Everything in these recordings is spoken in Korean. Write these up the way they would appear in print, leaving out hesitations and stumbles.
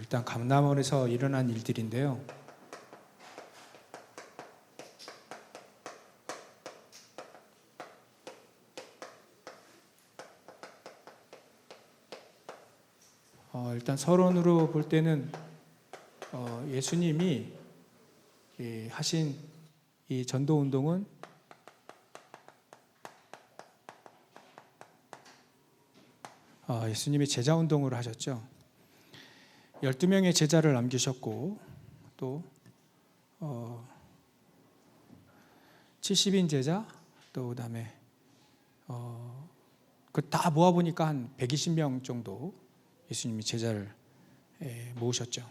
일단 감남원에서 일어난 일들인데요. 일단 서론으로 볼 때는 예수님이 하신 이 전도 운동은 예수님이 제자 운동을 하셨죠. 12명의 제자를 남기셨고 또 70인 제자 또 그다음에 그 다 모아 보니까 한 120명 정도 예수님이 제자를 모으셨죠.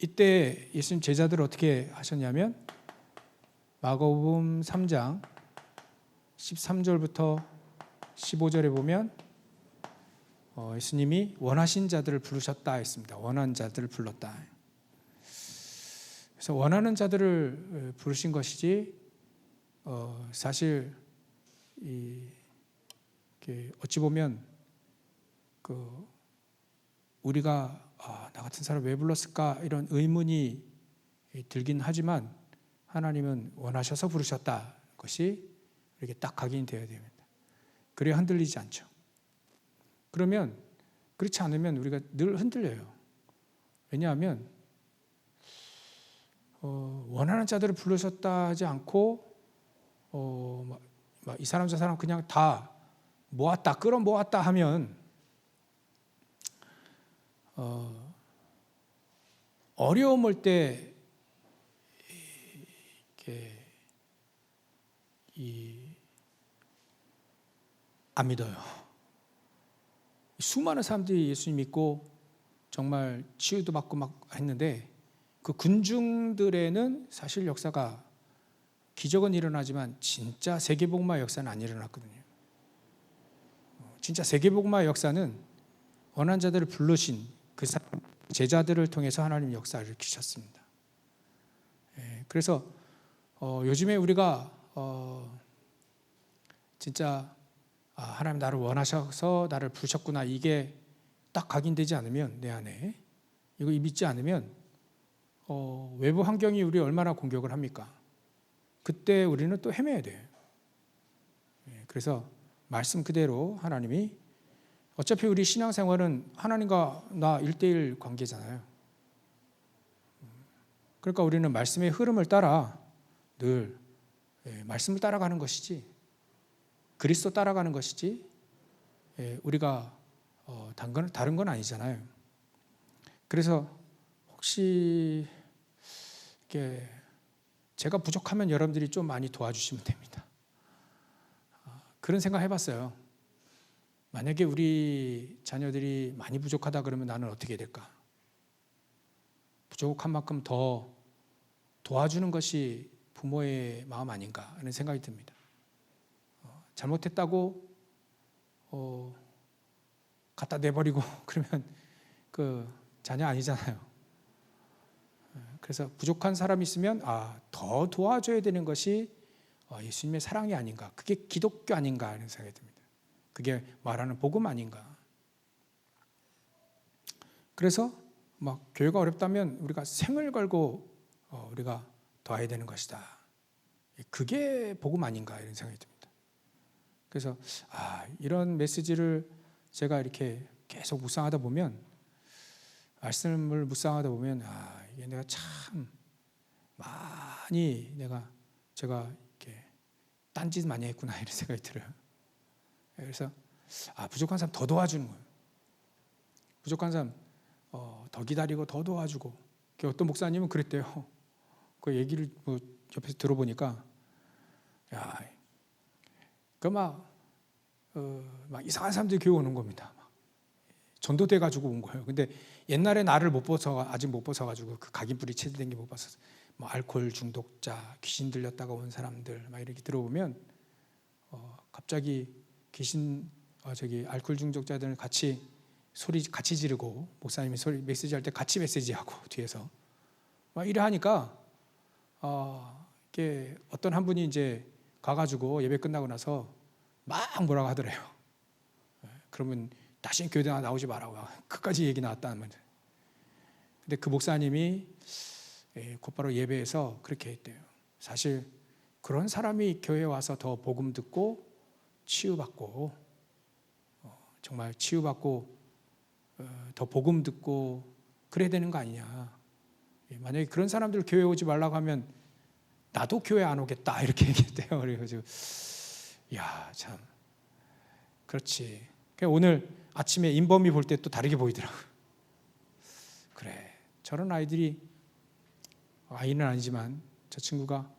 이때 예수님 제자들을 어떻게 하셨냐면 마가복음 3장 13절부터 15절에 보면 예수님이 원하신 자들을 부르셨다 했습니다. 원하는 자들을 불렀다. 그래서 원하는 자들을 부르신 것이지 사실 어찌 보면 우리가 나 같은 사람 왜 불렀을까 이런 의문이 들긴 하지만 하나님은 원하셔서 부르셨다 것이 이렇게 딱 각인되어야 됩니다. 그래야 흔들리지 않죠. 그러면 그렇지 않으면 우리가 늘 흔들려요. 왜냐하면 원하는 자들을 부르셨다 하지 않고 이 사람 저 사람 그냥 다 모았다 끌어모았다 하면 어려움 올 때 안 믿어요. 수많은 사람들이 예수님 믿고 정말 치유도 받고 막 했는데 그 군중들에는 사실 역사가 기적은 일어나지만 진짜 세계복음화 역사는 안 일어났거든요. 진짜 세계복음화 역사는 원한 자들을 부르신 그 제자들을 통해서 하나님 역사를 일으키셨습니다. 그래서 요즘에 우리가 진짜 하나님 나를 원하셔서 나를 부르셨구나 이게 딱 각인되지 않으면 내 안에 이거 믿지 않으면 외부 환경이 우리 얼마나 공격을 합니까? 그때 우리는 또 헤매야 돼요. 그래서 말씀 그대로 하나님이 어차피 우리 신앙생활은 하나님과 나 1대1 관계잖아요. 그러니까 우리는 말씀의 흐름을 따라 늘 말씀을 따라가는 것이지 그리스도 따라가는 것이지 우리가 다른 건 아니잖아요. 그래서 혹시 이렇게 제가 부족하면 여러분들이 좀 많이 도와주시면 됩니다. 그런 생각 해봤어요. 만약에 우리 자녀들이 많이 부족하다 그러면 나는 어떻게 될까? 부족한 만큼 더 도와주는 것이 부모의 마음 아닌가 하는 생각이 듭니다. 잘못했다고 갖다 내버리고 그러면 그 자녀 아니잖아요. 그래서 부족한 사람이 있으면 더 도와줘야 되는 것이 예수님의 사랑이 아닌가. 그게 기독교 아닌가 하는 생각이 듭니다. 그게 말하는 복음 아닌가. 그래서 막 교회가 어렵다면 우리가 생을 걸고 우리가 도와야 되는 것이다. 그게 복음 아닌가 이런 생각이 듭니다. 그래서 이런 메시지를 제가 이렇게 계속 묵상하다 보면 말씀을 묵상하다 보면 이게 내가 참 많이 제가 이렇게 딴짓 많이 했구나 이런 생각이 들어요. 그래서 부족한 사람 더 도와주는 거예요. 부족한 사람 더 기다리고 더 도와주고. 어떤 목사님은 그랬대요. 그 얘기를 옆에서 들어보니까 막 이상한 사람들이 교회 오는 겁니다. 전도돼 가지고 온 거예요. 근데 옛날에 나를 아직 못 벗어가지고 그 각인뿌리 체질된 게 못 벗어서 알코올 중독자, 귀신 들렸다가 온 사람들 막 이렇게 들어보면 갑자기 귀신 알코올 중독자들은 소리 같이 지르고 목사님이 메시지 할 때 같이 메시지하고 뒤에서 막 이래 하니까 이게 어떤 한 분이 이제 가가지고 예배 끝나고 나서 막 뭐라고 하더래요. 그러면 다시 교회 나오지 말라고 끝까지 얘기 나왔다는 말이에요. 근데 그 목사님이 곧바로 예배에서 그렇게 했대요. 사실 그런 사람이 교회에 와서 더 복음 듣고 치유받고 정말 치유받고 더 복음 듣고 그래야 되는 거 아니냐. 만약에 그런 사람들 교회 오지 말라고 하면 나도 교회 안 오겠다 이렇게 얘기했대요. 그래가지고 야, 참 그렇지. 오늘 아침에 인범이 볼 때 또 다르게 보이더라고요. 그래, 저런 아이들이, 아이는 아니지만 저 친구가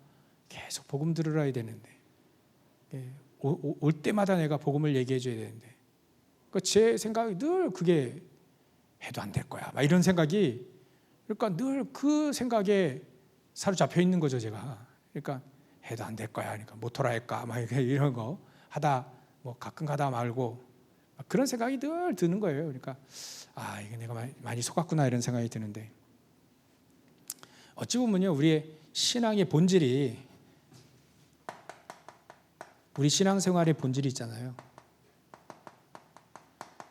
계속 복음 들으라 해야 되는데 올 때마다 내가 복음을 얘기해 줘야 되는데 제 생각이 늘 그게 해도 안 될 거야 막 이런 생각이, 그러니까 늘 그 생각에 사로잡혀 있는 거죠 제가. 그러니까 해도 안 될 거야, 그러니까 모토라 할까 막 이런 거 하다 뭐 가끔 가다 말고 그런 생각이 늘 드는 거예요. 그러니까 이거 내가 많이 속았구나 이런 생각이 드는데, 어찌 보면요 우리의 신앙의 본질이, 우리 신앙생활의 본질이 있잖아요.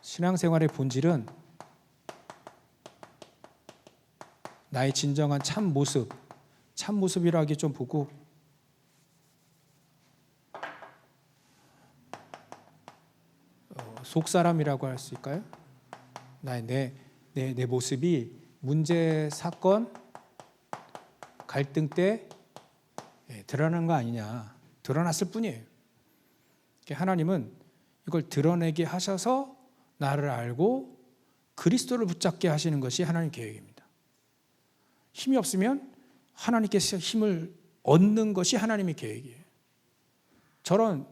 신앙생활의 본질은 나의 진정한 참 모습이라 하기 좀 보고 속사람이라고 할 수 있을까요? 내 모습이 문제, 사건, 갈등 때 드러나는 거 아니냐. 드러났을 뿐이에요. 하나님은 이걸 드러내게 하셔서 나를 알고 그리스도를 붙잡게 하시는 것이 하나님 계획입니다. 힘이 없으면 하나님께서 힘을 얻는 것이 하나님의 계획이에요. 저런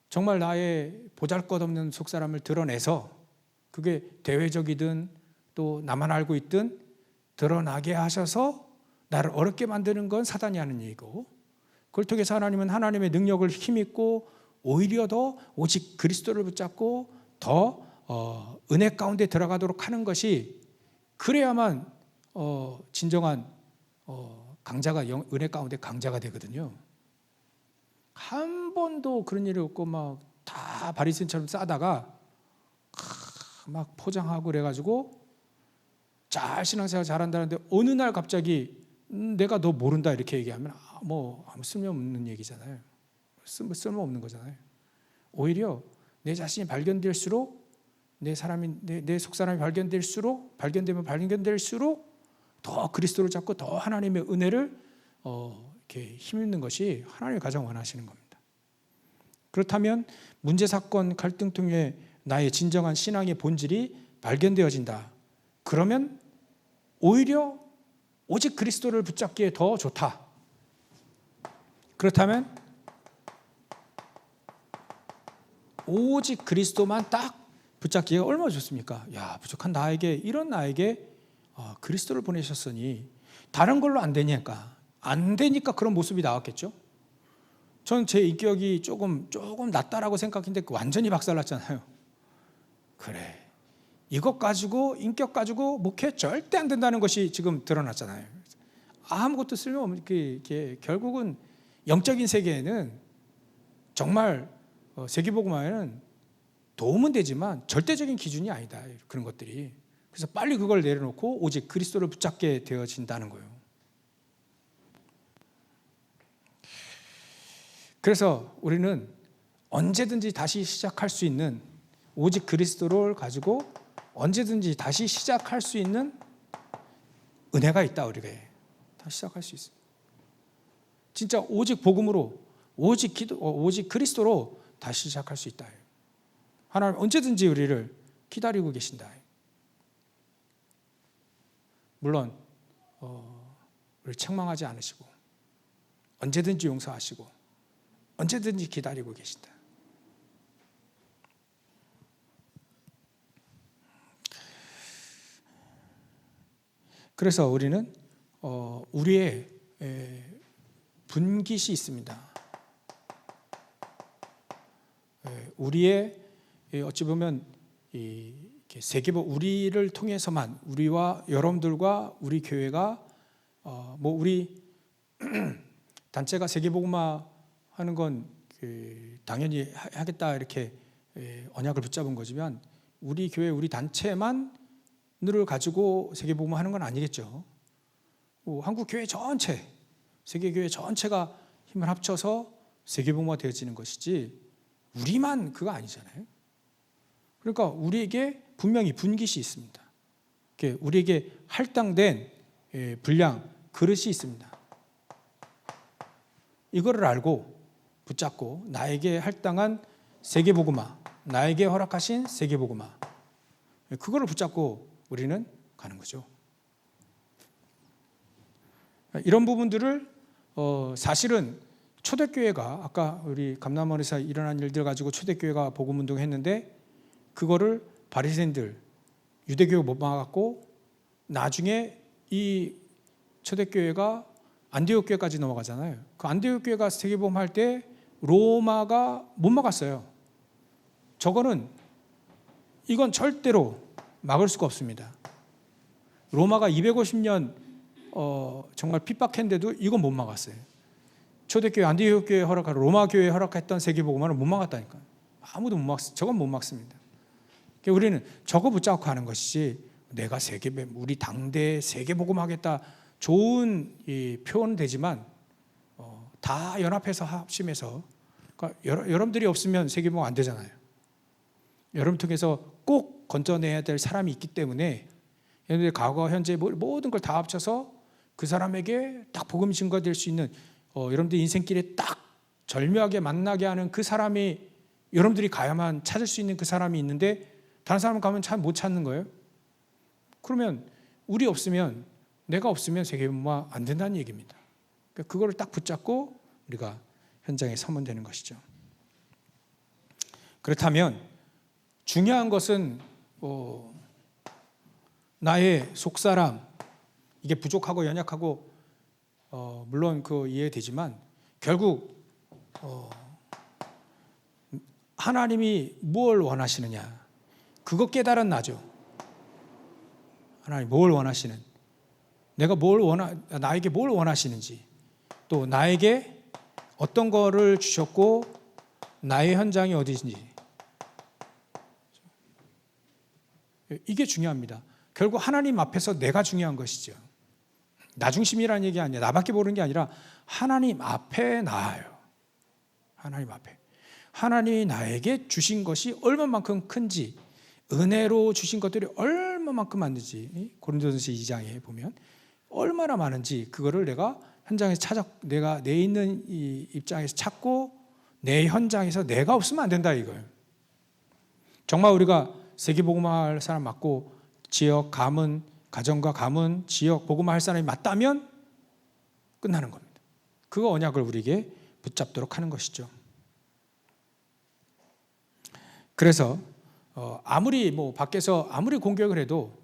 정말 나의 보잘것없는 속사람을 드러내서 그게 대외적이든 또 나만 알고 있든 드러나게 하셔서 나를 어렵게 만드는 건 사단이 하는 일이고, 그걸 통해서 하나님은 하나님의 능력을 힘입고 오히려 더 오직 그리스도를 붙잡고 더 은혜 가운데 들어가도록 하는 것이, 그래야만 진정한 강자가 은혜 가운데 강자가 되거든요. 한 번도 그런 일이 없고 막 다 바리새인처럼 싸다가 막 포장하고 그래가지고 잘 신앙생활 잘한다는데 어느 날 갑자기 내가 너 모른다 이렇게 얘기하면 뭐 아무 쓸모없는 얘기잖아요. 쓸모없는 거잖아요. 오히려 내 자신이 발견될수록, 내 속사람이 발견될수록 더 그리스도를 잡고 더 하나님의 은혜를 이렇게 힘입는 것이 하나님이 가장 원하시는 겁니다. 그렇다면 문제, 사건, 갈등 통해 나의 진정한 신앙의 본질이 발견되어진다. 그러면 오히려 오직 그리스도를 붙잡기에 더 좋다. 그렇다면 오직 그리스도만 딱 붙잡기가 얼마나 좋습니까? 야, 부족한 나에게, 이런 나에게 그리스도를 보내셨으니 다른 걸로 안 되니까 그런 모습이 나왔겠죠. 전 제 인격이 조금 낫다라고 생각했는데 완전히 박살났잖아요. 그래, 이것 가지고, 인격 가지고 목회 절대 안 된다는 것이 지금 드러났잖아요. 아무것도 쓸모없는, 결국은 영적인 세계에는 정말 세계복음화에는 도움은 되지만 절대적인 기준이 아니다, 그런 것들이. 그래서 빨리 그걸 내려놓고 오직 그리스도를 붙잡게 되어진다는 거예요. 그래서 우리는 언제든지 다시 시작할 수 있는, 오직 그리스도를 가지고 언제든지 다시 시작할 수 있는 은혜가 있다. 우리가 다시 시작할 수 있어요. 진짜 오직 복음으로, 오직 그리스도로 다시 시작할 수 있다. 하나님 언제든지 우리를 기다리고 계신다. 물론 우리를 책망하지 않으시고 언제든지 용서하시고 언제든지 기다리고 계신다. 그래서 우리는 우리의 분깃이 있습니다. 우리의 어찌 보면 우리를 통해서만, 우리와 여러분들과 우리 교회가 우리 단체가 세계복음화 하는 건 당연히 하겠다 이렇게 언약을 붙잡은 거지만, 우리 교회, 우리 단체만 가지고 세계복음 하는 건 아니겠죠. 한국 교회 전체, 세계 교회 전체가 힘을 합쳐서 세계복음화 되어지는 것이지 우리만 그거 아니잖아요. 그러니까 우리에게 분명히 분깃이 있습니다. 우리에게 할당된 분량, 그릇이 있습니다. 이거를 알고 붙잡고 나에게 할당한 세계복음화, 나에게 허락하신 세계복음화, 그거를 붙잡고 우리는 가는 거죠. 이런 부분들을 사실은 초대교회가 아까 우리 감람원에서 일어난 일들 가지고 초대교회가 복음운동을 했는데 그거를 바리새인들, 유대교회가 못 막았고 나중에 이 초대교회가 안디옥 교회까지 넘어가잖아요. 그 안디옥 교회가 세계복음 할 때 로마가 못 막았어요. 이건 절대로 막을 수가 없습니다. 로마가 250년 정말 핍박했는데도 이건 못 막았어요. 초대교회 안디옥 교회 허락하고 로마 교회 허락했던 세계복음화는 못 막았다니까요. 아무도 못 막습니다. 저건 못 막습니다. 우리는 저거 붙잡고 하는 것이지 내가 우리 당대 세계복음하겠다 좋은 표현은 되지만 다 연합해서 합심해서 그러니까 여러분들이 없으면 세계복음 안 되잖아요. 여러분 통해서 꼭 건져내야 될 사람이 있기 때문에 여러분들 과거 현재 모든 걸 다 합쳐서 그 사람에게 딱 복음 증거될 수 있는 여러분들 인생길에 딱 절묘하게 만나게 하는 그 사람이 여러분들이 가야만 찾을 수 있는 그 사람이 있는데 다른 사람 가면 잘 못 찾는 거예요. 그러면 내가 없으면 세계복음화 안 된다는 얘기입니다. 그러니까 그거를 딱 붙잡고 우리가 현장에 서면 되는 것이죠. 그렇다면 중요한 것은 나의 속사람 이게 부족하고 연약하고 물론 이해되지만 결국 하나님이 뭘 원하시느냐 그거 깨달은 나죠. 하나님 뭘 원하시는 나에게 뭘 원하시는지 또 나에게 어떤 거를 주셨고 나의 현장이 어디인지 이게 중요합니다. 결국 하나님 앞에서 내가 중요한 것이죠. 나 중심이라는 얘기 아니야. 나밖에 모르는 게 아니라 하나님 앞에 나아요. 하나님 앞에. 하나님이 나에게 주신 것이 얼마만큼 큰지 은혜로 주신 것들이 얼마만큼 많은지 고린도전서 2장에 보면 얼마나 많은지 그거를 내가 현장에서 내가 내 있는 이 입장에서 찾고 내 현장에서 내가 없으면 안 된다 이거예요. 정말 우리가 세계복음화할 사람 맞고 지역 가문 가정과 가문 지역 복음화할 사람이 맞다면 끝나는 겁니다. 그 언약을 우리에게 붙잡도록 하는 것이죠. 그래서 아무리 밖에서 아무리 공격을 해도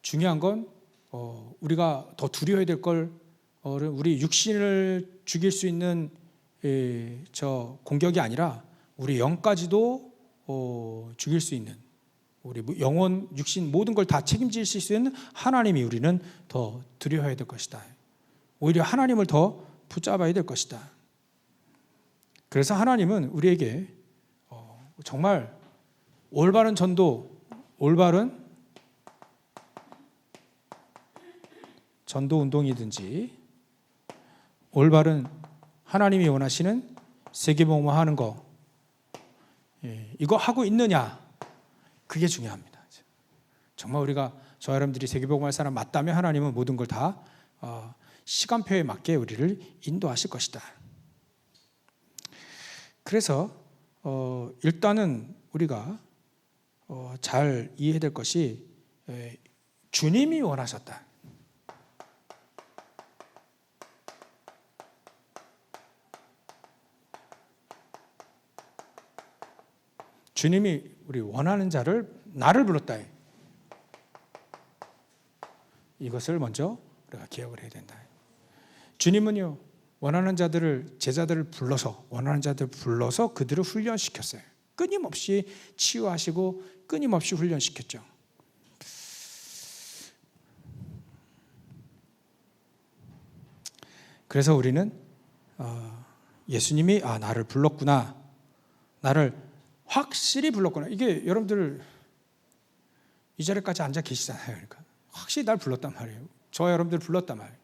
중요한 건 우리가 더 두려워야 될 걸 우리 육신을 죽일 수 있는 저 공격이 아니라 우리 영까지도 죽일 수 있는 우리 영혼, 육신 모든 걸 다 책임질 수 있는 하나님이 우리는 더 두려워해야 될 것이다. 오히려 하나님을 더 붙잡아야 될 것이다. 그래서 하나님은 우리에게 정말 올바른 전도, 올바른 전도 운동이든지 올바른 하나님이 원하시는 세계복음화 하는 거 이거 하고 있느냐 그게 중요합니다. 정말 저 여러분들이 세계복음화 할 사람 맞다면 하나님은 모든 걸 다 시간표에 맞게 우리를 인도하실 것이다. 그래서 일단은 우리가 잘 이해해야 될 것이 주님이 원하셨다. 주님이 우리 원하는 자를 나를 불렀다. 이것을 먼저 우리가 기억을 해야 된다. 주님은요 원하는 자들을 제자들을 불러서 그들을 훈련시켰어요. 끊임없이 치유하시고 끊임없이 훈련시켰죠. 그래서 우리는 예수님이 나를 불렀구나, 나를 확실히 불렀구나. 이게 여러분들 이 자리까지 앉아 계시잖아요. 그러니까 확실히 날 불렀단 말이에요. 저와 여러분들 불렀단 말이에요.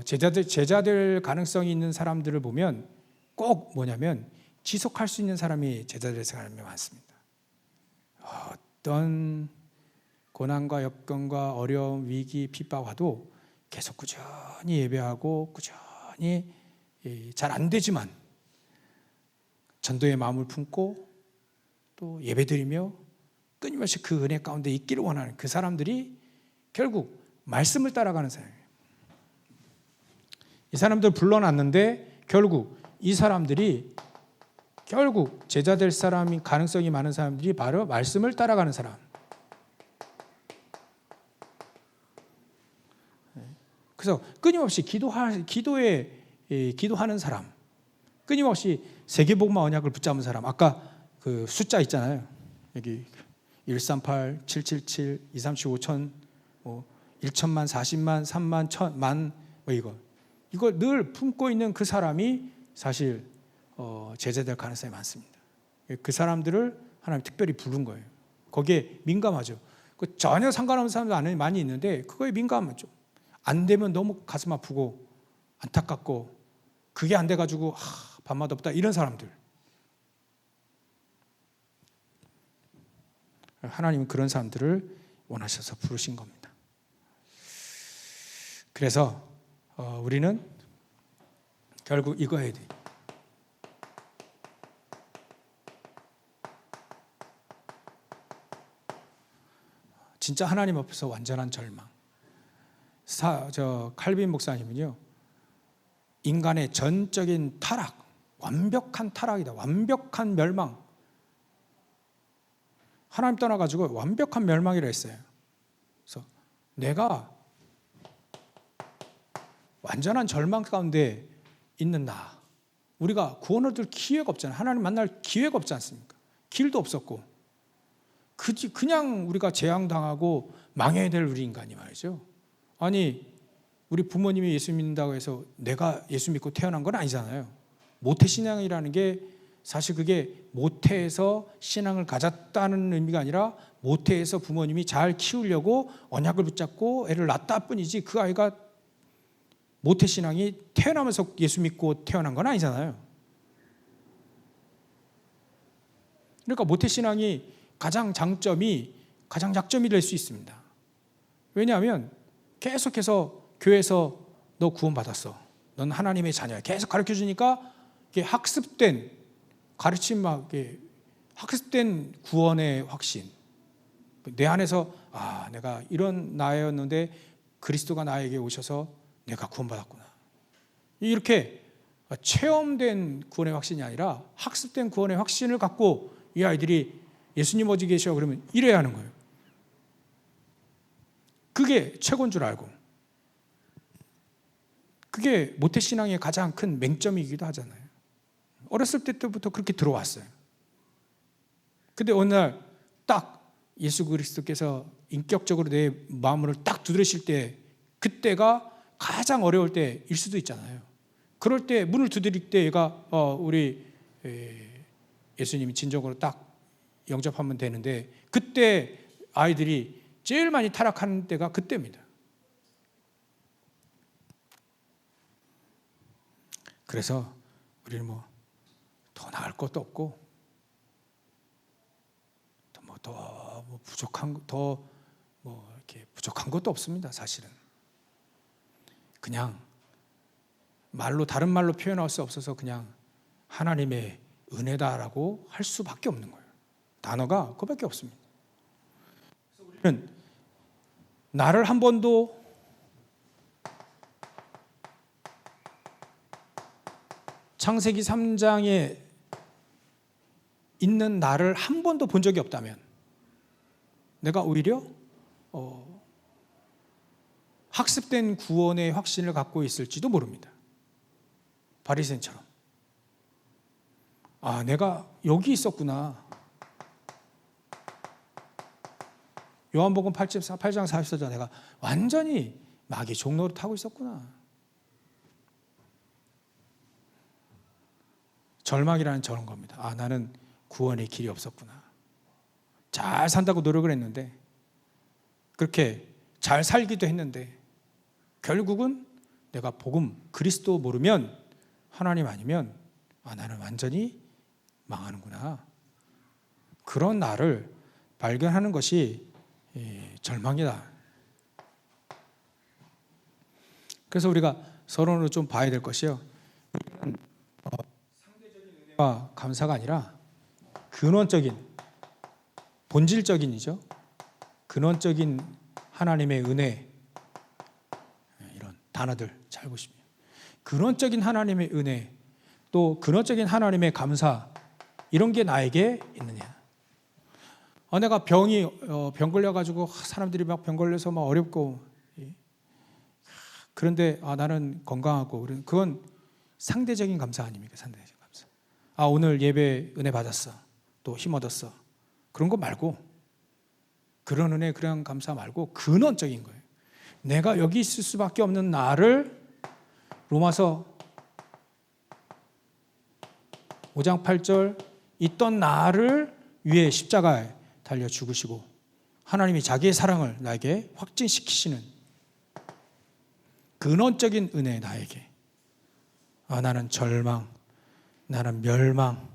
제자될 가능성이 있는 사람들을 보면 꼭 뭐냐면 지속할 수 있는 사람이 제자될 사람이 많습니다. 어떤 고난과 역경과 어려움, 위기, 핍박 와도 계속 꾸준히 예배하고 꾸준히 잘 안 되지만 전도의 마음을 품고 또 예배드리며 끊임없이 그 은혜 가운데 있기를 원하는 그 사람들이 결국 말씀을 따라가는 사람이에요. 이 사람들 불러놨는데 결국 이 사람들이 결국 제자 될 사람이 가능성이 많은 사람들이 바로 말씀을 따라가는 사람. 그래서 끊임없이 기도하는 사람, 끊임없이 세계복음화 언약을 붙잡은 사람. 아까 그 숫자 있잖아요. 여기 138, 777, 237, 5천, 1천만, 40만, 3만, 1,000만 이걸 늘 품고 있는 그 사람이 사실 제자될 가능성이 많습니다. 그 사람들을 하나님 특별히 부른 거예요. 거기에 민감하죠. 전혀 상관없는 사람도 많이 있는데 그거에 민감하죠. 안 되면 너무 가슴 아프고 안타깝고 그게 안 돼가지고 밤마다 없다 이런 사람들. 하나님은 그런 사람들을 원하셔서 부르신 겁니다. 그래서 우리는 결국 이거 해야 돼. 진짜 하나님 앞에서 완전한 절망. 칼빈 목사님은요, 인간의 전적인 타락, 완벽한 타락이다. 완벽한 멸망. 하나님 떠나가지고 완벽한 멸망이라 했어요. 그래서 내가 완전한 절망 가운데 있는 나, 우리가 구원을 얻을 기회가 없잖아요. 하나님 만날 기회가 없지 않습니까? 길도 없었고 그냥 우리가 재앙당하고 망해야 될 우리 인간이 말이죠. 아니 우리 부모님이 예수 믿는다고 해서 내가 예수 믿고 태어난 건 아니잖아요. 모태신앙이라는 게 사실 그게 모태에서 신앙을 가졌다는 의미가 아니라 모태에서 부모님이 잘 키우려고 언약을 붙잡고 애를 낳았다 뿐이지 그 아이가 모태신앙이 태어나면서 예수 믿고 태어난 건 아니잖아요. 그러니까 모태신앙이 가장 약점이 될 수 있습니다. 왜냐하면 계속해서 교회에서 너 구원받았어. 넌 하나님의 자녀야. 계속 가르쳐주니까 이게 학습된 학습된 구원의 확신. 내 안에서 내가 이런 나였는데 그리스도가 나에게 오셔서 내가 구원받았구나. 이렇게 체험된 구원의 확신이 아니라 학습된 구원의 확신을 갖고 이 아이들이 예수님 어디 계셔? 그러면 이래야 하는 거예요. 그게 최고인 줄 알고. 그게 모태신앙의 가장 큰 맹점이기도 하잖아요. 어렸을 때부터 그렇게 들어왔어요. 근데 어느 날 딱 예수 그리스도께서 인격적으로 내 마음을 딱 두드리실 때 그때가 가장 어려울 때일 수도 있잖아요. 그럴 때 문을 두드릴 때 얘가 우리 예수님이 진정으로 딱 영접하면 되는데 그때 아이들이 제일 많이 타락하는 때가 그때입니다. 그래서 우리는 더 나을 것도 없고 더 부족한 이렇게 부족한 것도 없습니다. 사실은 그냥 다른 말로 표현할 수 없어서 그냥 하나님의 은혜다라고 할 수밖에 없는 거예요. 단어가 그밖에 없습니다. 그래서 우리는 나를 한 번도 창세기 3장에 있는 나를 한 번도 본 적이 없다면 내가 오히려 학습된 구원의 확신을 갖고 있을지도 모릅니다. 바리새인처럼 내가 여기 있었구나. 요한복음 8장 44절 내가 완전히 마귀 종로를 타고 있었구나. 절망이라는 저런 겁니다. 나는 구원의 길이 없었구나. 잘 산다고 노력을 했는데, 그렇게 잘 살기도 했는데, 결국은 내가 복음, 그리스도 모르면, 하나님 아니면 나는 완전히 망하는구나. 그런 나를 발견하는 것이 절망이다. 그래서 우리가 서로를 좀 봐야 될 것이요, 상대적인 은혜와 감사가 아니라 근원적인, 본질적인이죠, 근원적인 하나님의 은혜, 이런 단어들 잘 보시면, 근원적인 하나님의 은혜, 또 근원적인 하나님의 감사, 이런 게 나에게 있느냐. 내가 병 걸려가지고 사람들이 막 병 걸려서 막 어렵고, 그런데 나는 건강하고, 그건 상대적인 감사 아닙니까? 상대적인 감사. 오늘 예배 은혜 받았어, 또 힘 얻었어, 그런 거 말고, 그런 은혜, 그런 감사 말고 근원적인 거예요. 내가 여기 있을 수밖에 없는 나를, 로마서 5장 8절, 있던 나를 위해 십자가에 달려 죽으시고 하나님이 자기의 사랑을 나에게 확증시키시는 근원적인 은혜, 나에게 나는 절망, 나는 멸망,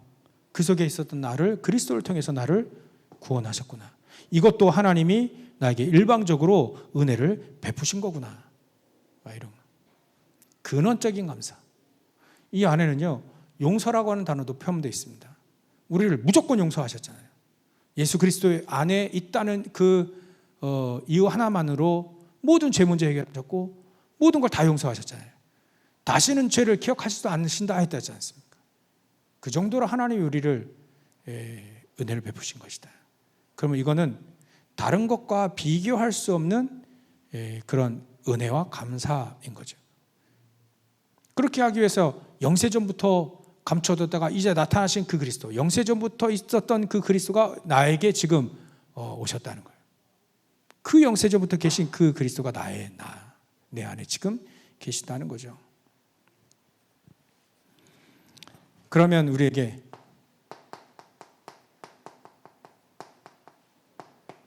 그 속에 있었던 나를 그리스도를 통해서 나를 구원하셨구나. 이것도 하나님이 나에게 일방적으로 은혜를 베푸신 거구나. 이런 근원적인 감사. 이 안에는요, 용서라고 하는 단어도 포함되어 있습니다. 우리를 무조건 용서하셨잖아요. 예수 그리스도의 안에 있다는 이유 하나만으로 모든 죄 문제 해결하셨고, 모든 걸 다 용서하셨잖아요. 다시는 죄를 기억하지도 않으신다 했지 않습니까? 그 정도로 하나님이 우리를 은혜를 베푸신 것이다. 그러면 이거는 다른 것과 비교할 수 없는 그런 은혜와 감사인 거죠. 그렇게 하기 위해서 영세전부터 감춰뒀다가 이제 나타나신 그 그리스도, 영세전부터 있었던 그 그리스도가 나에게 지금 오셨다는 거예요. 그 영세전부터 계신 그 그리스도가 내 안에 지금 계시다는 거죠. 그러면 우리에게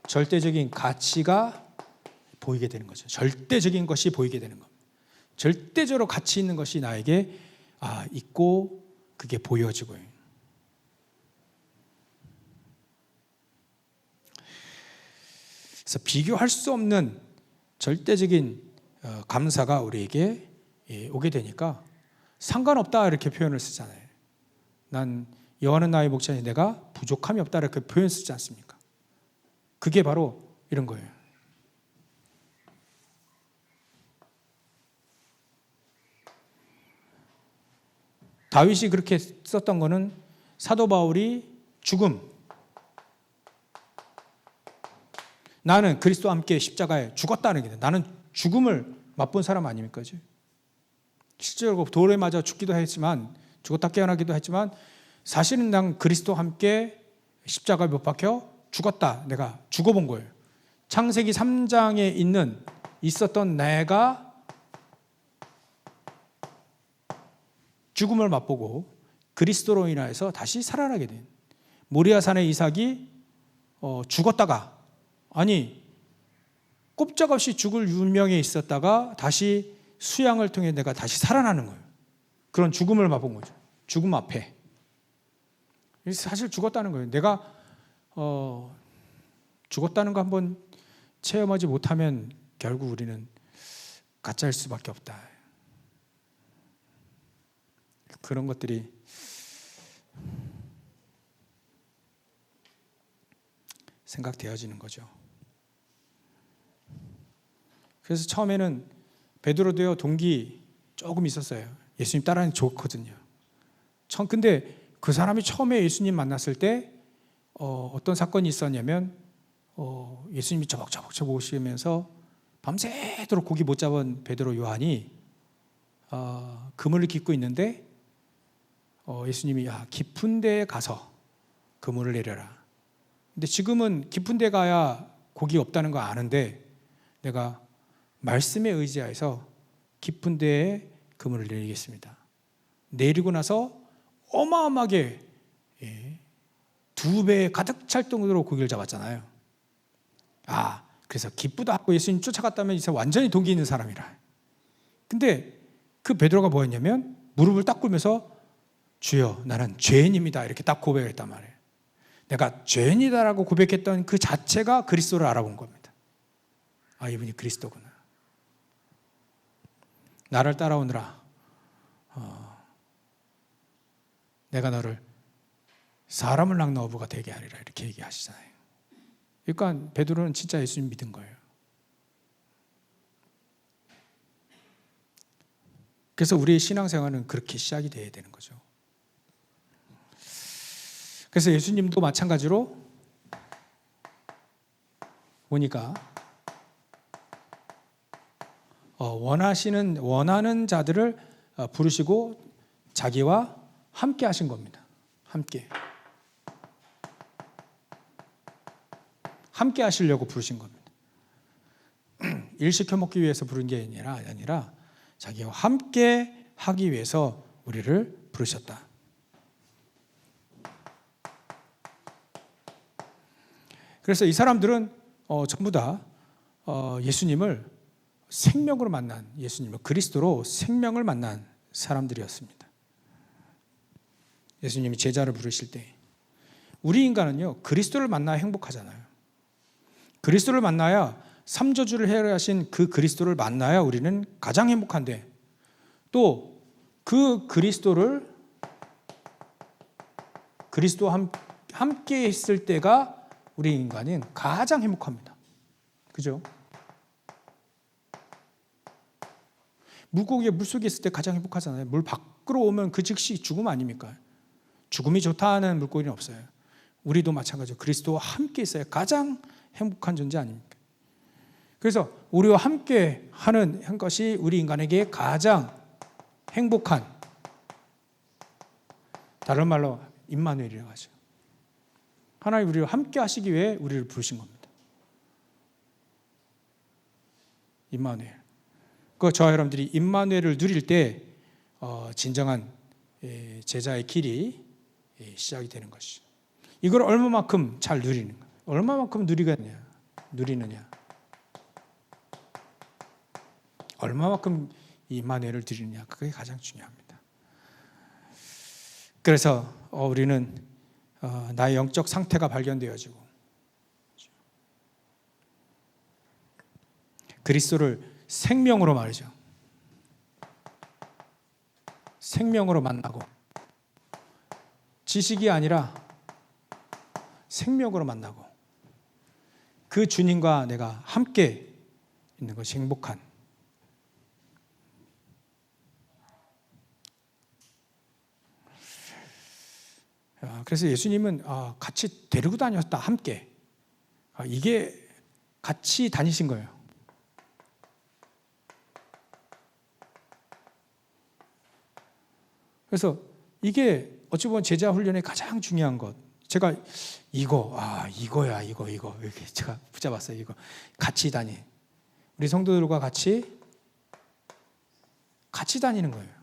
절대적인 가치가 보이게 되는 거죠. 절대적인 것이 보이게 되는 겁니다. 절대적으로 가치 있는 것이 나에게 있고, 그게 보여지고요. 그래서 비교할 수 없는 절대적인 감사가 우리에게 오게 되니까 상관없다 이렇게 표현을 쓰잖아요. 난 여호와는 나의 목자니 내가 부족함이 없다 이렇게 표현 쓰지 않습니까? 그게 바로 이런 거예요. 다윗이 그렇게 썼던 거는 사도 바울이 죽음, 나는 그리스도와 함께 십자가에 죽었다는 게, 나는 죽음을 맛본 사람 아닙니까? 실제로 돌에 맞아 죽기도 했지만, 죽었다 깨어나기도 했지만, 사실은 난 그리스도와 함께 십자가에 못 박혀 죽었다, 내가 죽어본 거예요. 창세기 3장에 있었던 내가 죽음을 맛보고 그리스도로 인하여서 다시 살아나게 된, 모리아산의 이삭이 죽었다가, 꼼짝없이 죽을 운명에 있었다가 다시 수양을 통해 내가 다시 살아나는 거예요. 그런 죽음을 맛본 거죠. 죽음 앞에 사실 죽었다는 거예요. 내가 죽었다는 거 한번 체험하지 못하면 결국 우리는 가짜일 수밖에 없다. 그런 것들이 생각되어지는 거죠. 그래서 처음에는 베드로도요, 동기 조금 있었어요. 예수님 따라하는 좋거든요. 근데 그 사람이 처음에 예수님 만났을 때 어떤 사건이 있었냐면, 예수님이 저벅저벅 오시면서 밤새도록 고기 못 잡은 베드로 요한이 그물을 깃고 있는데, 예수님이 깊은 데에 가서 그물을 내려라. 근데 지금은 깊은 데 가야 고기 없다는 거 아는데, 내가 말씀에 의지하여서 깊은 데에 그물을 내리겠습니다. 내리고 나서 어마어마하게 2배 가득 찰 정도로 고기를 잡았잖아요. 그래서 기쁘다 하고 예수님 쫓아갔다면 이제 완전히 동기 있는 사람이라. 근데 그 베드로가 뭐였냐면 무릎을 딱 꿇으면서 주여 나는 죄인입니다 이렇게 딱 고백을 했단 말이에요. 내가 죄인이다라고 고백했던 그 자체가 그리스도를 알아본 겁니다. 이분이 그리스도구나. 나를 따라오느라 내가 너를 사람을 낚는 어부가 되게 하리라 이렇게 얘기하시잖아요. 그러니까 베드로는 진짜 예수님 믿은 거예요. 그래서 우리의 신앙생활은 그렇게 시작이 돼야 되는 거죠. 그래서 예수님도 마찬가지로 보니까 원하는 자들을 부르시고 자기와 함께 하신 겁니다. 함께 하시려고 부르신 겁니다. 일시켜 먹기 위해서 부른 게 아니라 자기와 함께 하기 위해서 우리를 부르셨다. 그래서 이 사람들은 전부 다 예수님을 생명으로 만난, 예수님을 그리스도로 생명을 만난 사람들이었습니다. 예수님이 제자를 부르실 때 우리 인간은요 그리스도를 만나야 행복하잖아요. 그리스도를 만나야 삼저주를 해결하신 그 그리스도를 만나야 우리는 가장 행복한데, 또 그 그리스도와 함께 있을 때가 우리 인간은 가장 행복합니다. 그죠? 물고기가 물속에 있을 때 가장 행복하잖아요. 물 밖으로 오면 그 즉시 죽음 아닙니까? 죽음이 좋다는 물고기는 없어요. 우리도 마찬가지로 그리스도와 함께 있어야 가장 행복한 존재 아닙니까? 그래서 우리와 함께 하는 것이 우리 인간에게 가장 행복한, 다른 말로 임마누엘이라고 하죠. 하나님 우리와 함께 하시기 위해 우리를 부르신 겁니다. 임마누엘. 저와 여러분들이 임마누엘을 누릴 때 진정한 제자의 길이 시작이 되는 것이죠. 이걸 얼마만큼 잘 누리는가? 얼마만큼 누리느냐? 얼마만큼 임마누엘을 누리느냐? 그게 가장 중요합니다. 그래서 우리는 나의 영적 상태가 발견되어지고 그리스도를 생명으로 말이죠. 생명으로 만나고 지식이 아니라 생명으로 만나고 그 주님과 내가 함께 있는 것이 행복한, 그래서 예수님은 같이 데리고 다녔다. 함께 이게 같이 다니신 거예요. 그래서 이게 어찌 보면 제자 훈련의 가장 중요한 것. 제가 이거야 이렇게 제가 붙잡았어요. 이거 같이 우리 성도들과 같이 다니는 거예요.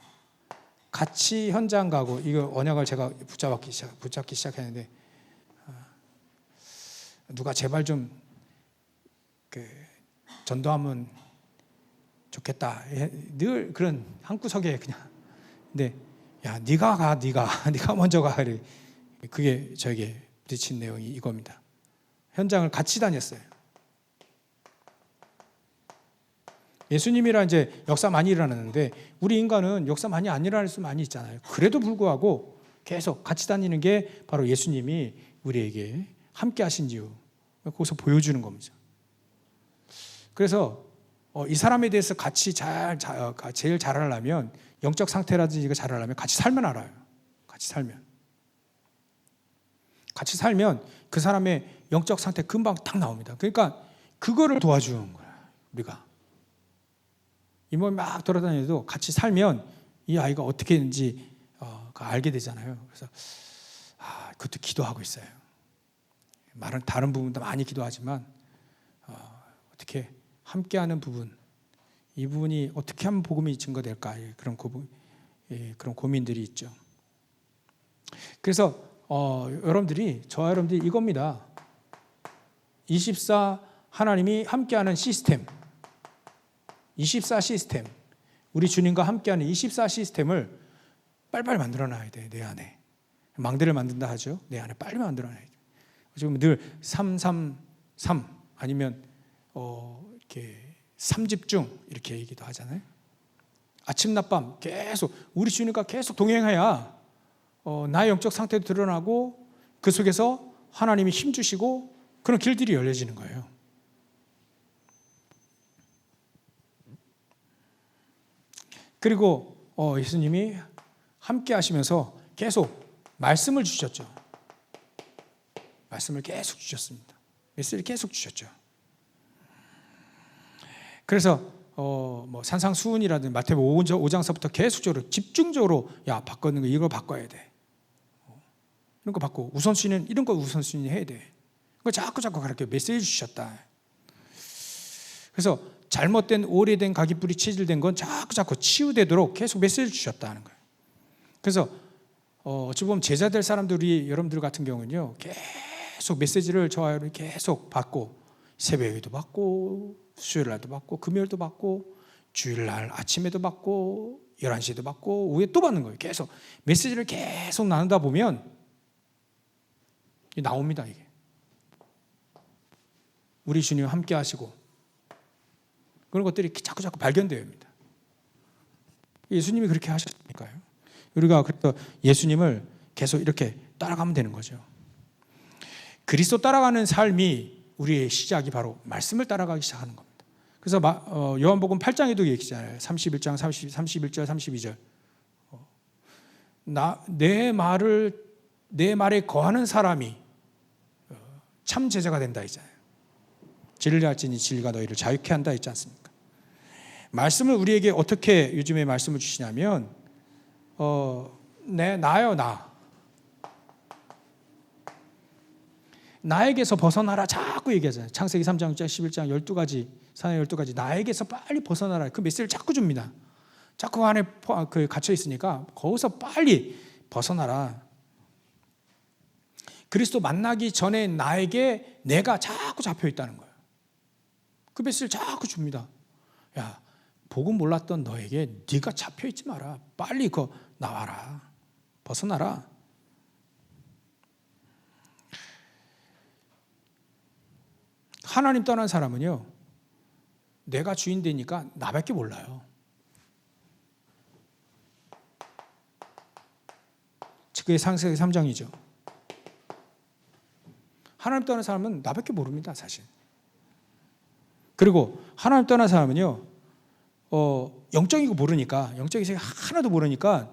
같이 현장 가고, 이거 언약을 제가 붙잡기 시작했는데 누가 제발 좀 전도하면 좋겠다. 늘 그런 한구석에 그냥. 근데 야 네가 가, 네가 먼저 가. 그게 저에게 부딪힌 내용이 이겁니다. 현장을 같이 다녔어요. 예수님이랑 이제 역사 많이 일어났는데 우리 인간은 역사 많이 안 일어날 수 많이 있잖아요. 그래도 불구하고 계속 같이 다니는 게 바로 예수님이 우리에게 함께 하신 이유, 거기서 보여주는 겁니다. 그래서 이 사람에 대해서 같이 제일 잘하려면, 영적 상태라든지 이거 잘하려면 같이 살면 알아요. 같이 살면 그 사람의 영적 상태 금방 딱 나옵니다. 그러니까 그거를 도와주는 거예요. 우리가 이 몸이 막 돌아다녀도 같이 살면 이 아이가 어떻게 했는지 알게 되잖아요. 그래서 그것도 기도하고 있어요. 말은 다른 부분도 많이 기도하지만 어떻게 함께하는 부분, 이 부분이 어떻게 하면 복음이 증거될까, 그런 고민들이 있죠. 그래서 저와 여러분들이 이겁니다. 24 하나님이 함께하는 시스템, 24 시스템, 우리 주님과 함께하는 24 시스템을 빨리빨리 만들어놔야 돼. 내 안에 망대를 만든다 하죠. 내 안에 빨리 만들어놔야 돼. 지금 늘 333 아니면 이렇게 3집중 이렇게 얘기도 하잖아요. 아침 낮밤 계속 우리 주님과 계속 동행해야 나의 영적 상태도 드러나고 그 속에서 하나님이 힘 주시고 그런 길들이 열려지는 거예요. 그리고 예수님이 함께 하시면서 계속 말씀을 주셨죠. 말씀을 계속 주셨습니다. 메시지를 계속 주셨죠. 그래서 산상수훈이라든지 마태복음 5장서부터 계속적으로 집중적으로 바꾸는 거 이거 바꿔야 돼. 이런 거 바꾸고 우선순위는 이런 거 우선순위 해야 돼. 그거 자꾸 그렇게 메시지 주셨다. 그래서 잘못된 오래된 가깃불이 체질된 건 자꾸 치유되도록 계속 메시지를 주셨다는 거예요. 그래서 어찌 보면 제자 될 사람들이 여러분들 같은 경우는요 계속 메시지를 저와 여러분이 계속 받고 새벽에도 받고 수요일날도 받고 금요일도 받고 주일날 아침에도 받고 11시에도 받고 오후에 또 받는 거예요. 계속 메시지를 계속 나누다 보면 나옵니다. 이게 우리 주님 함께 하시고 그런 것들이 자꾸 발견됩니다. 예수님이 그렇게 하셨으니까요. 우리가 그래서 예수님을 계속 이렇게 따라가면 되는 거죠. 그리스도 따라가는 삶이 우리의 시작이 바로 말씀을 따라가기 시작하는 겁니다. 그래서 요한복음 8장에도 얘기하잖아요. 31장 31절 32절 내 말에 거하는 사람이 참 제자가 된다 했잖아요. 진리를 알지니 진리가 너희를 자유케 한다 했지 않습니까? 말씀을 우리에게 어떻게 요즘에 말씀을 주시냐면 나요. 나에게서 벗어나라 자꾸 얘기하잖아요. 창세기 3장 11장 12가지 사내 12가지 나에게서 빨리 벗어나라 그 메시지를 자꾸 줍니다. 자꾸 안에 갇혀 있으니까 거기서 빨리 벗어나라. 그리스도 만나기 전에 나에게 내가 자꾸 잡혀 있다는 거예요. 그 메시지를 자꾸 줍니다. 야, 복음 몰랐던 너에게 네가 잡혀 있지 마라. 빨리 나와라. 벗어나라. 하나님 떠난 사람은요 내가 주인 되니까 나밖에 몰라요. 그게 창세기 3장이죠. 하나님 떠난 사람은 나밖에 모릅니다. 사실. 그리고 하나님 떠난 사람은요 영적인 거 모르니까 영적인 세계 하나도 모르니까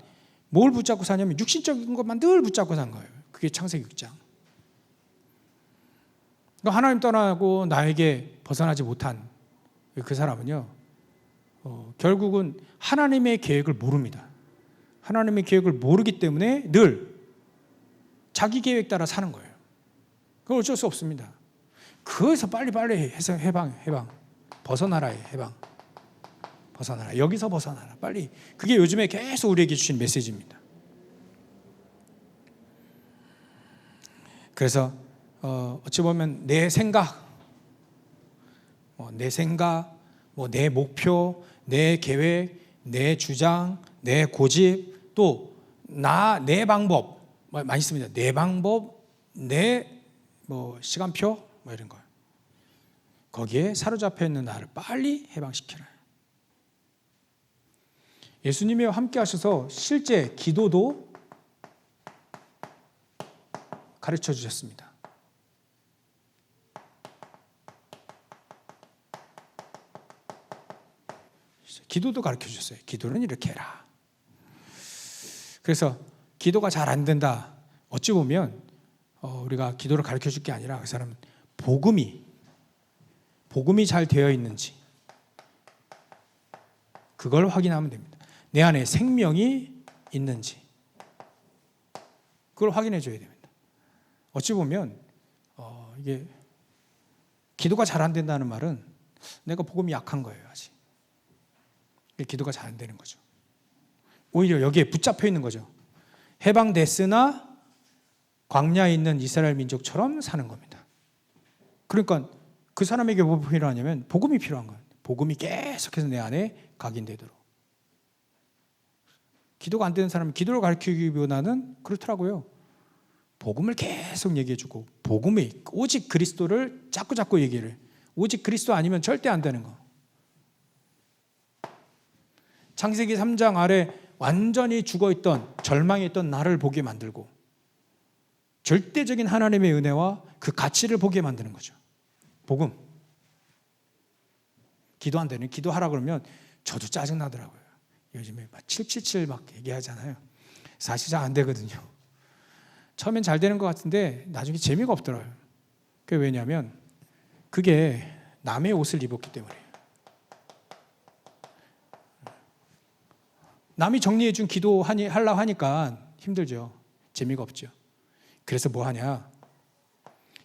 뭘 붙잡고 사냐면 육신적인 것만 늘 붙잡고 산 거예요. 그게 창세기 6장. 그러니까 하나님 떠나고 나에게 벗어나지 못한 그 사람은요 결국은 하나님의 계획을 모릅니다. 하나님의 계획을 모르기 때문에 늘 자기 계획 따라 사는 거예요. 그건 어쩔 수 없습니다. 거기서 빨리빨리 해방 벗어나라의 해방 벗어나라. 여기서 벗어나라. 빨리. 그게 요즘에 계속 우리에게 주신 메시지입니다. 그래서 어찌 보면 내 생각, 내 목표, 내 계획, 내 주장, 내 고집, 또 내 방법 많이 씁니다. 내 방법, 내 시간표 이런 거. 거기에 사로잡혀 있는 나를 빨리 해방시키라. 예수님이 함께 하셔서 실제 기도도 가르쳐 주셨습니다. 기도도 가르쳐 주셨어요. 기도는 이렇게 해라. 그래서 기도가 잘 안 된다. 어찌 보면 우리가 기도를 가르쳐 줄 게 아니라 그 사람은 복음이 잘 되어 있는지 그걸 확인하면 됩니다. 내 안에 생명이 있는지 그걸 확인해 줘야 됩니다. 어찌 보면 이게 기도가 잘 안 된다는 말은 내가 복음이 약한 거예요. 아직 기도가 잘 안 되는 거죠. 오히려 여기에 붙잡혀 있는 거죠. 해방됐으나 광야에 있는 이스라엘 민족처럼 사는 겁니다. 그러니까 그 사람에게 뭐 필요하냐면 복음이 필요한 거예요. 복음이 계속해서 내 안에 각인되도록. 기도가 안 되는 사람은 기도를 가르치기보다는 그렇더라고요. 복음을 계속 얘기해주고, 복음이 오직 그리스도를 자꾸 얘기를 해요. 오직 그리스도 아니면 절대 안 되는 거. 창세기 3장 아래 완전히 죽어있던, 절망했던 나를 보게 만들고, 절대적인 하나님의 은혜와 그 가치를 보게 만드는 거죠. 복음. 기도 안 되는, 기도하라 그러면 저도 짜증나더라고요. 요즘에 막 777 막 얘기하잖아요. 사실 잘 안 되거든요. 처음엔 잘 되는 것 같은데 나중에 재미가 없더라고요. 그게 왜냐하면 그게 남의 옷을 입었기 때문이에요. 남이 정리해 준 하려고 하니까 힘들죠. 재미가 없죠. 그래서 뭐 하냐?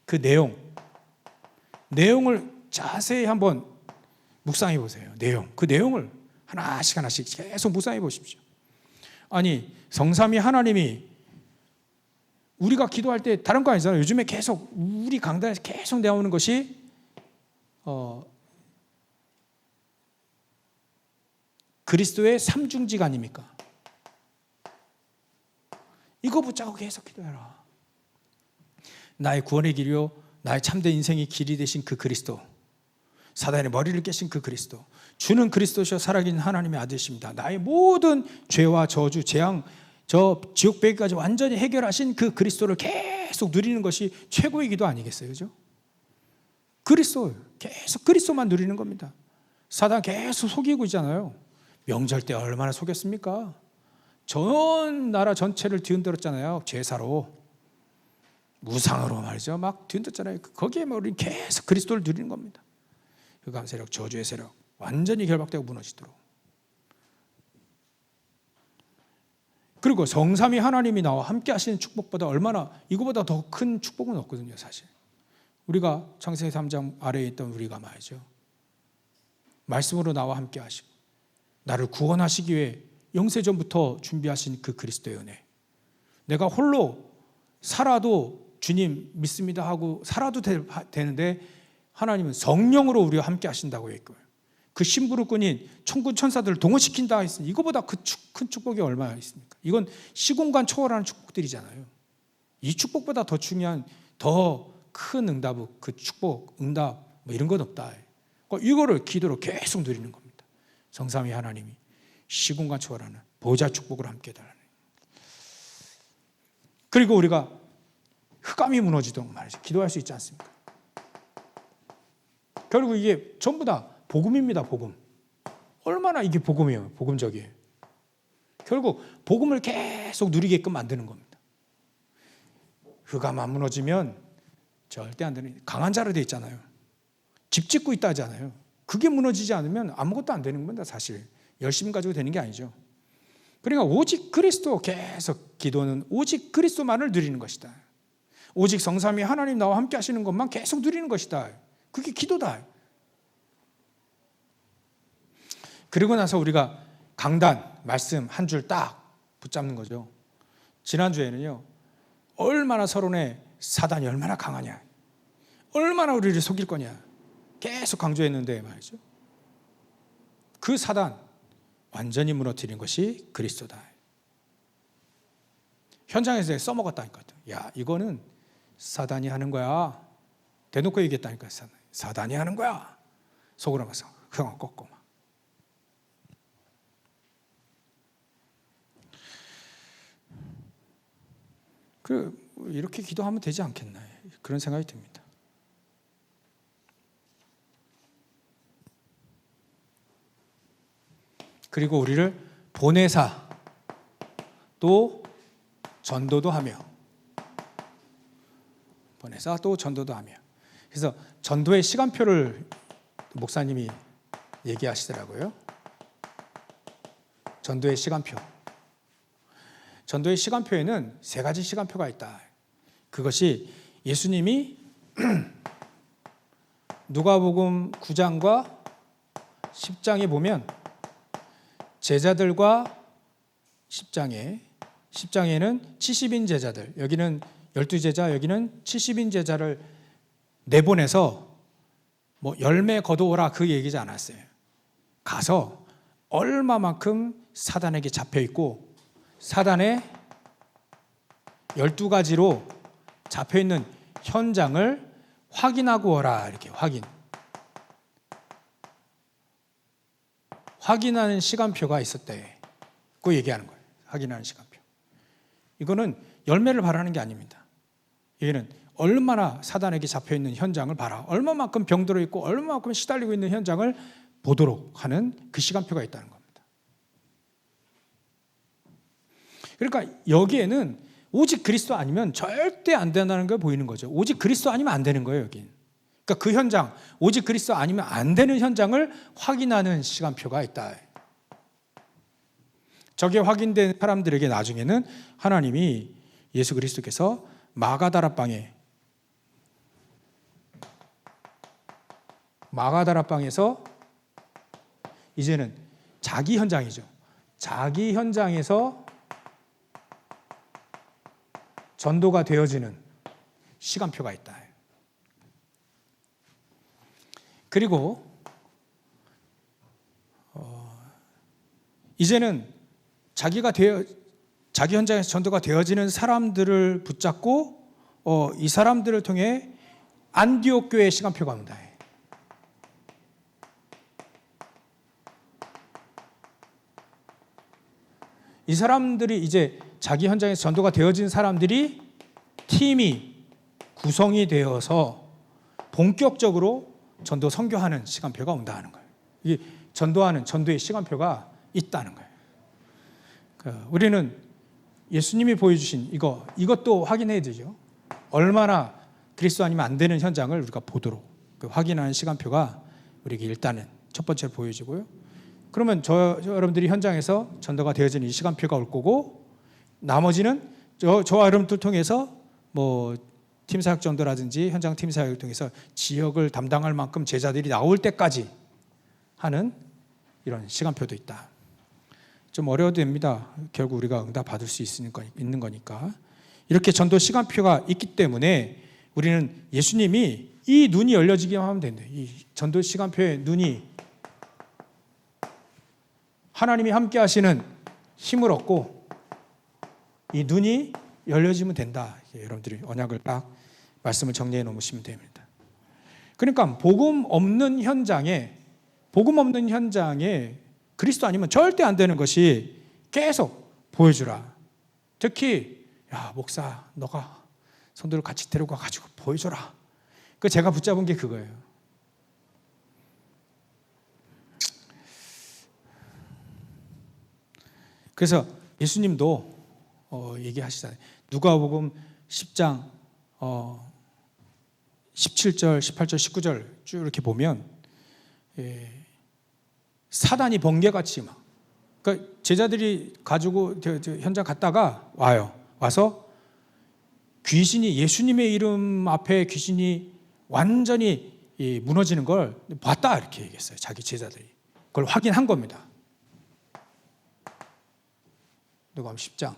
그 내용을 자세히 한번 묵상해 보세요. 그 내용을 하나씩 계속 묵상해 보십시오. 아니, 성삼위 하나님이 우리가 기도할 때 다른 거 아니잖아요. 요즘에 계속 우리 강단에서 계속 나오는 것이 그리스도의 삼중직 아닙니까? 이거 붙잡고 계속 기도해라. 나의 구원의 길이요, 나의 참된 인생의 길이 되신 그 그리스도, 사단의 머리를 깨신 그 그리스도, 주는 그리스도시여 살아계신 하나님의 아들이십니다. 나의 모든 죄와 저주, 재앙, 저 지옥 배기까지 완전히 해결하신 그 그리스도를 계속 누리는 것이 최고의 기도 아니겠어요? 그죠? 그리스도, 계속 그리스도만 누리는 겁니다. 사단 계속 속이고 있잖아요. 명절 때 얼마나 속였습니까? 전 나라 전체를 뒤흔들었잖아요. 제사로, 무상으로 말이죠. 막 뒤흔들었잖아요. 거기에 우리 계속 그리스도를 누리는 겁니다. 흑암 세력, 저주의 세력 완전히 결박되고 무너지도록. 그리고 성삼위 하나님이 나와 함께 하시는 축복보다 얼마나, 이거보다 더 큰 축복은 없거든요. 사실 우리가 창세기 3장 아래에 있던 우리가 말이죠, 말씀으로 나와 함께 하시고 나를 구원하시기 위해 영세전부터 준비하신 그 그리스도의 은혜, 내가 홀로 살아도 주님 믿습니다 하고 살아도 되는데 하나님은 성령으로 우리와 함께 하신다고 했고요. 그 심부름꾼인 천군 천사들을 동원시킨다 했으니 이거보다 큰 축복이 얼마나 있습니까? 이건 시공간 초월하는 축복들이잖아요. 이 축복보다 더 중요한, 더 큰 응답, 그 축복, 응답 뭐 이런 건 없다. 이거를 기도로 계속 누리는 겁니다. 성삼위 하나님이 시공간 초월하는 보좌 축복을 함께 해달라는. 그리고 우리가 흑암이 무너지도록 말이죠, 기도할 수 있지 않습니까? 결국 이게 전부 다 복음입니다. 복음. 얼마나 이게 복음이에요. 복음적이에요. 결국 복음을 계속 누리게끔 만드는 겁니다. 흑암 안 무너지면 절대 안 되는, 강한 자로 되어 있잖아요. 집 짓고 있다 하잖아요. 그게 무너지지 않으면 아무것도 안 되는 겁니다. 사실 열심히 가지고 되는 게 아니죠. 그러니까 오직 그리스도, 계속 기도는 오직 그리스도만을 누리는 것이다. 오직 성삼위 하나님 나와 함께 하시는 것만 계속 누리는 것이다. 그게 기도다. 그리고 나서 우리가 강단, 말씀 한 줄 딱 붙잡는 거죠. 지난주에는요, 얼마나 서론에 사단이 얼마나 강하냐, 얼마나 우리를 속일 거냐 계속 강조했는데 말이죠, 그 사단 완전히 무너뜨린 것이 그리스도다. 현장에서 써먹었다니까. 야, 이거는 사단이 하는 거야. 대놓고 얘기했다니까. 사단이 하는 거야. 속으로 가서 흥 꺾고 막. 이렇게 기도하면 되지 않겠나, 그런 생각이 듭니다. 그리고 우리를 보내사 또 전도도 하며, 보내사 또 전도도 하며. 그래서 전도의 시간표를 목사님이 얘기하시더라고요. 전도의 시간표. 전도의 시간표에는 3가지 시간표가 있다. 그것이 예수님이 누가복음 9장과 10장에 보면 제자들과 10장에는 70인 제자들, 여기는 12제자, 여기는 70인 제자를 내보내서 뭐 열매 거두어라 그 얘기지 않았어요. 가서 얼마만큼 사단에게 잡혀 있고 사단의 12가지로 잡혀 있는 현장을 확인하고 오라, 이렇게 확인하는 시간표가 있었대. 그 얘기하는 거예요. 확인하는 시간표. 이거는 열매를 바라는 게 아닙니다. 얘는 얼마나 사단에게 잡혀 있는 현장을 봐라. 얼마만큼 병들어 있고 얼마만큼 시달리고 있는 현장을 보도록 하는 그 시간표가 있다는 겁니다. 그러니까 여기에는 오직 그리스도 아니면 절대 안 된다는 걸 보이는 거죠. 오직 그리스도 아니면 안 되는 거예요, 여긴. 그러니까 그 현장, 오직 그리스도 아니면 안 되는 현장을 확인하는 시간표가 있다. 저게 확인된 사람들에게 나중에는 하나님이 예수 그리스도께서 마가다라 방에서 이제는 자기 현장이죠. 자기 현장에서 전도가 되어지는 시간표가 있다. 그리고 이제는 자기 현장에서 전도가 되어지는 사람들을 붙잡고 이 사람들을 통해 안디옥 교회의 시간표가 옵니다. 이 사람들이 이제 자기 현장에서 전도가 되어진 사람들이 팀이 구성이 되어서 본격적으로 전도 선교하는 시간표가 온다는 거예요. 이 전도의 시간표가 있다는 거예요. 우리는 예수님이 보여주신 이것도 확인해야 되죠. 얼마나 그리스도 아니면 안 되는 현장을 우리가 보도록 확인하는 시간표가 우리에게 일단은 첫 번째로 보여지고요. 그러면 여러분들이 현장에서 전도가 되어지는 이 시간표가 올 거고, 나머지는 저와 여러분들 통해서 뭐 팀사역 전도라든지 현장 팀사역을 통해서 지역을 담당할 만큼 제자들이 나올 때까지 하는 이런 시간표도 있다. 좀 어려워도 됩니다. 결국 우리가 응답 받을 수 있는 거니까. 이렇게 전도 시간표가 있기 때문에 우리는 예수님이 이 눈이 열려지기만 하면 된대. 이 전도 시간표의 눈이 하나님이 함께 하시는 힘을 얻고 이 눈이 열려지면 된다. 여러분들이 언약을 딱 말씀을 정리해 놓으시면 됩니다. 그러니까 복음 없는 현장에 그리스도 아니면 절대 안 되는 것이 계속 보여주라. 특히 목사 너가 성도를 같이 데리고 가가지고 보여줘라. 제가 붙잡은 게 그거예요. 그래서 예수님도 얘기하시잖아요. 누가복음 10장 17절, 18절, 19절 쭉 이렇게 보면 사단이 번개같이 그러니까 제자들이 가지고 현장 갔다가 와서 귀신이 예수님의 이름 앞에 귀신이 완전히 무너지는 걸 봤다 이렇게 얘기했어요. 자기 제자들이 그걸 확인한 겁니다. 누가복음 10장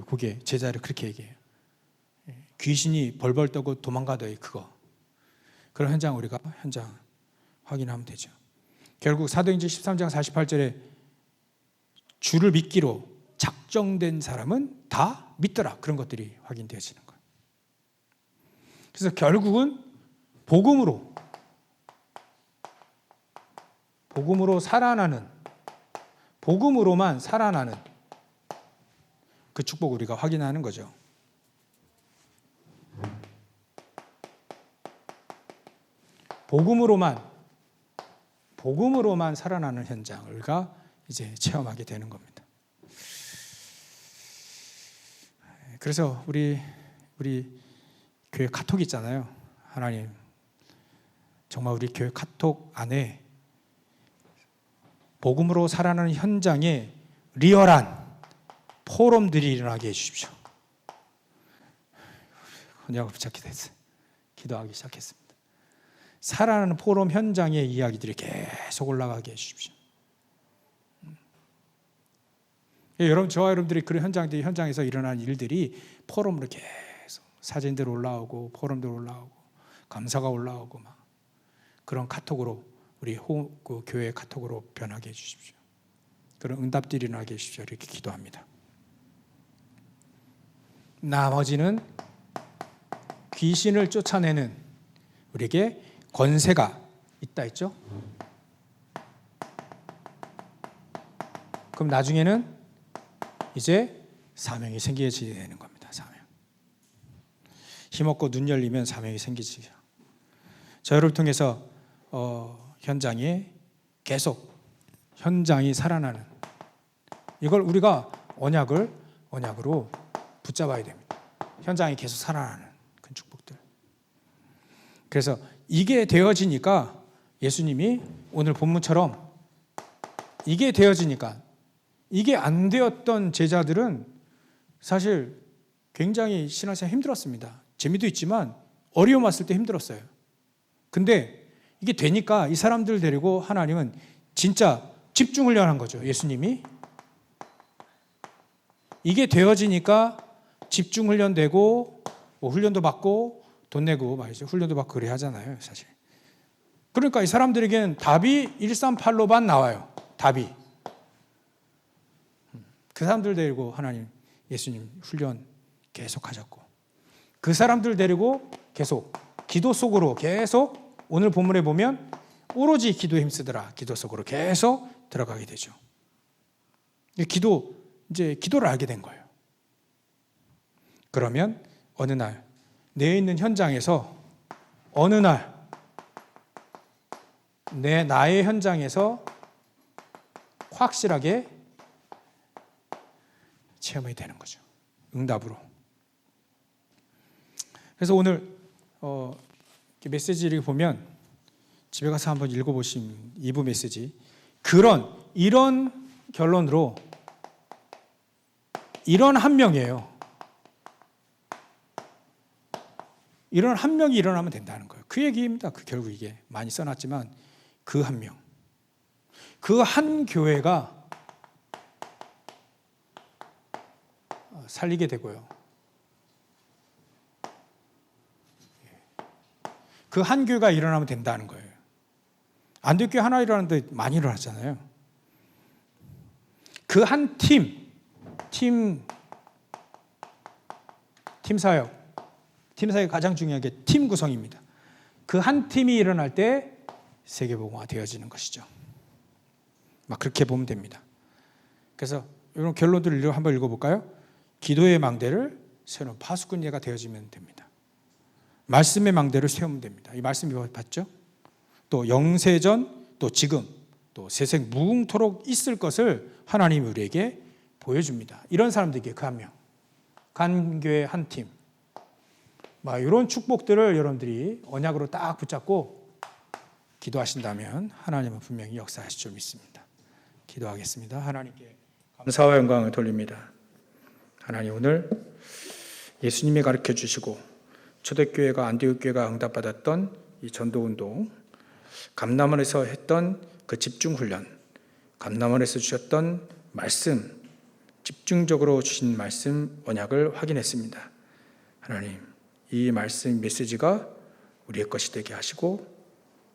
거기에 제자를 그렇게 얘기해요. 귀신이 벌벌 떠고 도망가더니 그런 현장 우리가 확인하면 되죠. 결국 사도행전 13장 48절에 주를 믿기로 작정된 사람은 다 믿더라. 그런 것들이 확인되어지는 거예요. 그래서 결국은 복음으로만 살아나는 그 축복을 우리가 확인하는 거죠. 복음으로만 살아나는 현장을 우리가 이제 체험하게 되는 겁니다. 그래서 우리 교회 카톡 있잖아요. 하나님 정말 우리 교회 카톡 안에 복음으로 살아나는 현장에 리얼한 포럼들이 일어나게 해주십시오. 언약을 붙잡게 됐어요. 기도하기 시작했습니다. 살아나는 포럼 현장의 이야기들이 계속 올라가게 해주십시오. 여러분, 저와 여러분들이 그런 현장에서 일어난 일들이 포럼으로 계속 사진들 올라오고 포럼들 올라오고 감사가 올라오고 막 그런 카톡으로 우리 그 교회 카톡으로 변하게 해주십시오. 그런 응답들이 일어나게 해주십시오. 이렇게 기도합니다. 나머지는 귀신을 쫓아내는 우리에게 권세가 있다 했죠. 그럼 나중에는 이제 사명이 생기게 되는 겁니다. 사명. 힘없고 눈 열리면 사명이 생기지. 자, 여러분을 통해서 현장에 계속 현장이 살아나는, 이걸 우리가 언약으로 붙잡아야 됩니다. 현장이 계속 살아나는 큰 축복들. 그래서 이게 되어지니까 예수님이 오늘 본문처럼 이게 되어지니까, 이게 안 되었던 제자들은 사실 굉장히 신앙생활 힘들었습니다. 재미도 있지만 어려움 왔을 때 힘들었어요. 근데 이게 되니까 이 사람들 데리고 하나님은 진짜 집중 훈련한 거죠. 예수님이 이게 되어지니까 집중 훈련되고 뭐 훈련도 받고 돈 내고 말이죠. 훈련도 받고 그래야 하잖아요, 사실. 그러니까 이 사람들에게는 답이 138로만 나와요. 답이. 그 사람들 데리고 하나님, 예수님 훈련 계속 하셨고, 그 사람들 데리고 계속 기도 속으로 계속, 오늘 본문에 보면 오로지 기도에 힘쓰더라. 기도 속으로 계속 들어가게 되죠. 이제 기도를 알게 된 거예요. 그러면 어느 날 내 있는 현장에서, 어느 날 나의 현장에서 확실하게 체험이 되는 거죠. 응답으로. 그래서 오늘 메시지를 보면 집에 가서 한번 읽어보시면 2부 메시지, 이런 결론으로, 이런 한 명이에요. 이런 한 명이 일어나면 된다는 거예요. 그 얘기입니다. 결국 이게 많이 써놨지만 그 한 명, 그 한 교회가 살리게 되고요. 그 한 교회가 일어나면 된다는 거예요. 안디옥 교회 하나 일어나는데 많이 일어났잖아요. 그 한 팀 사역이 가장 중요한 게 팀 구성입니다. 그 한 팀이 일어날 때 세계복음화 되어지는 것이죠. 막 그렇게 보면 됩니다. 그래서 이런 결론들을 한번 읽어볼까요? 기도의 망대를 세우는 파수꾼 예가 되어지면 됩니다. 말씀의 망대를 세우면 됩니다. 이 말씀이 봤죠? 또 영세전, 또 지금, 또 세생 무궁토록 있을 것을 하나님이 우리에게 보여줍니다. 이런 사람들에게 그 한 명, 간교회 한 팀, 막 이런 축복들을 여러분들이 언약으로 딱 붙잡고 기도하신다면 하나님은 분명히 역사하실 줄 믿습니다. 기도하겠습니다. 하나님께 감사와 영광을 돌립니다. 하나님, 오늘 예수님이 가르쳐 주시고 초대교회가, 안디옥 교회가 응답받았던 이 전도운동, 감람원에서 했던 그 집중훈련, 감람원에서 주셨던 말씀, 집중적으로 주신 말씀, 언약을 확인했습니다. 하나님, 이 말씀 메시지가 우리의 것이 되게 하시고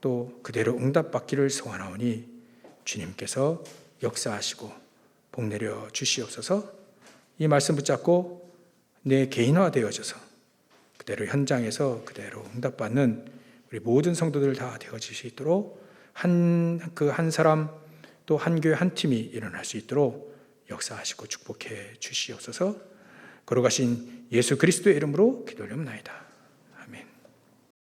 또 그대로 응답받기를 소원하오니 주님께서 역사하시고 복 내려 주시옵소서. 이 말씀 붙잡고 내 개인화되어져서 그대로 현장에서 그대로 응답받는 우리 모든 성도들 다 되어질 수 있도록 한 사람 또 한 교회 한 팀이 일어날 수 있도록 역사하시고 축복해 주시옵소서. 걸어가신 예수 그리스도의 이름으로 기도를 올립니다.